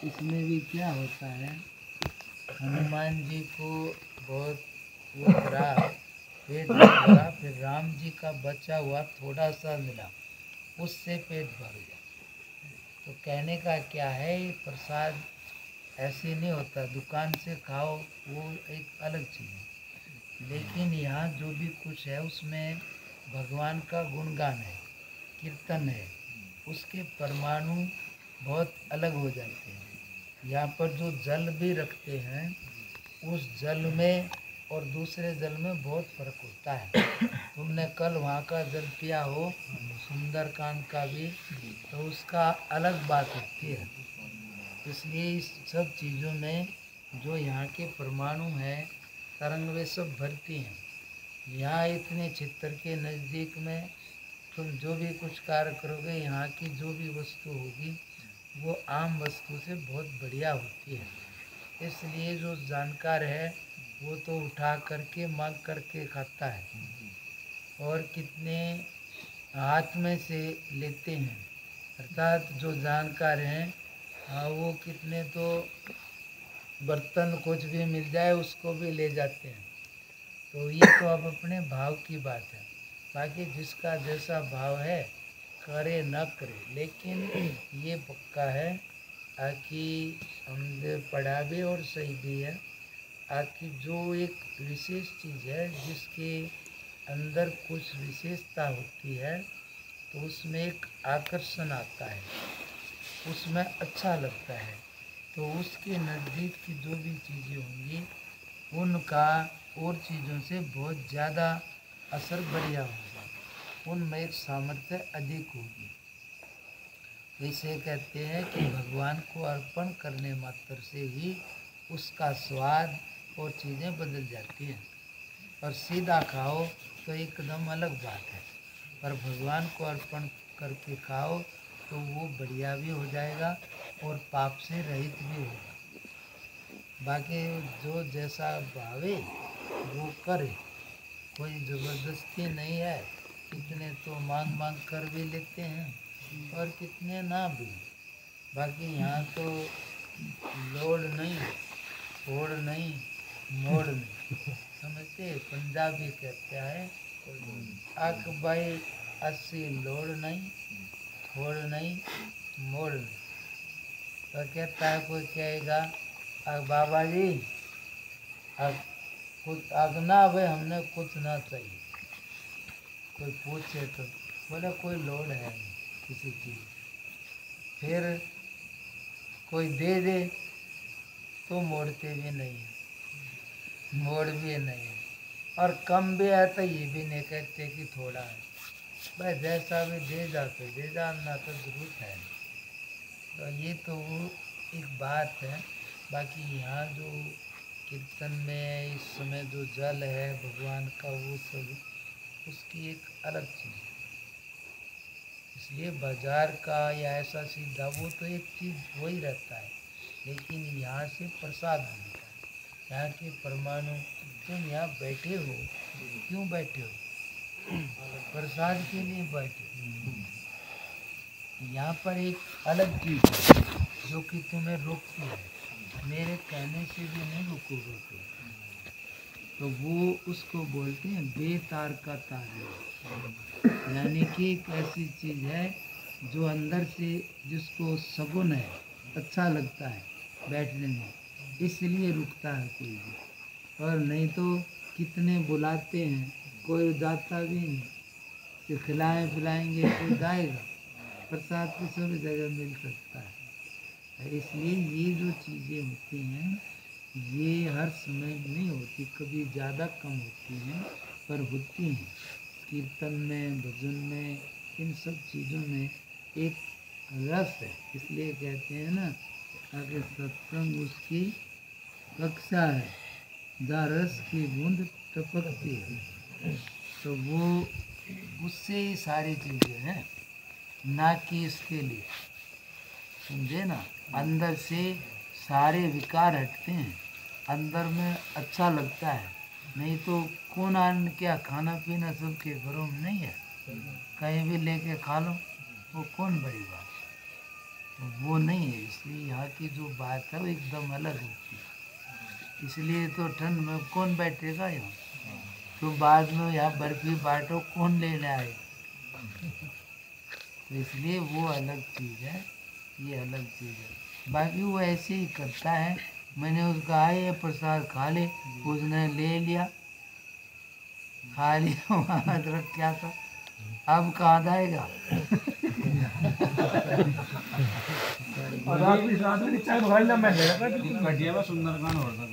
इसमें भी क्या होता है, हनुमान जी को बहुत वो करा, पेट भरा, फिर राम जी का बचा हुआ थोड़ा सा मिला, उससे पेट भर गया। तो कहने का क्या है, ये प्रसाद ऐसे नहीं होता, दुकान से खाओ वो एक अलग चीज़ है, लेकिन यहाँ जो भी कुछ है उसमें भगवान का गुणगान है, कीर्तन है, उसके परमाणु बहुत अलग हो जाते हैं। यहाँ पर जो जल भी रखते हैं, उस जल में और दूसरे जल में बहुत फर्क होता है। तुमने कल वहाँ का जल पिया हो, सुंदरकांड का भी, तो उसका अलग बात होती है। इसलिए इस सब चीज़ों में जो यहाँ के परमाणु हैं, तरंग, वे सब भरती हैं। यहाँ इतने चित्र के नज़दीक में तुम जो भी कुछ कार्य करोगे, यहाँ की जो भी वस्तु होगी वो आम वस्तु से बहुत बढ़िया होती है। इसलिए जो जानकार है वो तो उठा करके मांग करके खाता है, और कितने हाथ में से लेते हैं, अर्थात जो जानकार हैं वो कितने तो बर्तन कुछ भी मिल जाए उसको भी ले जाते हैं। तो ये तो अब अपने भाव की बात है, बाकी जिसका जैसा भाव है करे न करे, लेकिन ये पक्का है कि हमने पढ़ा भी और सही भी है कि जो एक विशेष चीज़ है जिसके अंदर कुछ विशेषता होती है, तो उसमें एक आकर्षण आता है, उसमें अच्छा लगता है, तो उसके नज़दीक की जो भी चीज़ें होंगी उनका और चीज़ों से बहुत ज़्यादा असर बढ़िया होगा, उनमें एक सामर्थ्य अधिक होगी। इसे कहते हैं कि भगवान को अर्पण करने मात्र से ही उसका स्वाद और चीज़ें बदल जाती हैं। और सीधा खाओ तो एकदम अलग बात है, पर भगवान को अर्पण करके खाओ तो वो बढ़िया भी हो जाएगा और पाप से रहित भी होगा। बाकी जो जैसा भावे वो करे, कोई ज़बरदस्ती नहीं है। कितने तो मांग मांग कर भी लेते हैं और कितने ना भी। बाकी यहाँ तो लोड नहीं, फोड़ नहीं, मोड़ नहीं, समझते, पंजाबी कहते हैं अक भाई 80 लोड नहीं, फोड़ नहीं, मोड़ नहीं। तो कहता है, कोई कहेगा बाबा जी अब कुछ आगना भाई हमने कुछ ना चाहिए, कोई पूछे तो बोले कोई लोड है नहीं किसी चीज़। फिर कोई दे दे तो मोड़ते भी नहीं है, मोड़ भी नहीं है, और कम भी है तो ये भी नहीं कहते कि थोड़ा है, भाई जैसा भी दे जा तो दे जा, ना तो जरूरत है। तो ये तो वो एक बात है। बाकी यहाँ जो कीर्तन में इस समय जो जल है भगवान का, वो सब उसकी एक अलग चीज़ है। इसलिए बाजार का या ऐसा सीधा वो तो एक चीज़ वही रहता है, लेकिन यहाँ से प्रसाद मिलता है, यहाँ के परमाणु। तुम यहाँ बैठे हो, क्यों बैठे हो? प्रसाद के लिए बैठे हो। यहाँ पर एक अलग चीज़ है जो कि तुम्हें रोकती है, मेरे कहने से भी नहीं रुकोगे तो वो उसको बोलते हैं बेतार का तार। यानी कि एक ऐसी चीज़ है जो अंदर से जिसको सगुन है, अच्छा लगता है बैठने में, इसलिए रुकता है कोई भी। और नहीं तो कितने बुलाते हैं, कोई जाता भी नहीं। कि खिलाएँ पिलाएंगे कोई जाएगा, प्रसाद तो सब जगह मिल सकता है। इसलिए ये जो चीज़ें होती हैं ये हर समय नहीं होती, कभी ज़्यादा कम होती हैं, पर होती हैं। कीर्तन में, भजन में, इन सब चीज़ों में एक रस है। इसलिए कहते हैं ना कि सत्संग उसकी कक्षा है जहाँ रस की बूंद टपकती है। तो वो उससे ही सारी चीज़ें हैं, ना कि इसके लिए, समझे ना। अंदर से सारे विकार हटते हैं, अंदर में अच्छा लगता है। नहीं तो कौन आन क्या खाना पीना सबके घरों में नहीं है, कहीं भी लेके खा लो, वो कौन बड़ी बात। तो वो नहीं है, इसलिए यहाँ की जो बात है वो एकदम अलग होती है। इसलिए तो ठंड में कौन बैठेगा यहाँ, तो बाद में यहाँ बर्फी बांटो कौन लेने आए। तो इसलिए वो अलग चीज़ है, ये अलग चीज़ है। बाकी वो ऐसे ही करता है। मैंने उसको कहा ये प्रसाद खा ले, उसने ले लिया, खा लिया, वहाँ अदरक क्या था, अब कहाँ जाएगा। और रात्रि रात में चाय बघायला मैं घटिया सुंदरकांड होता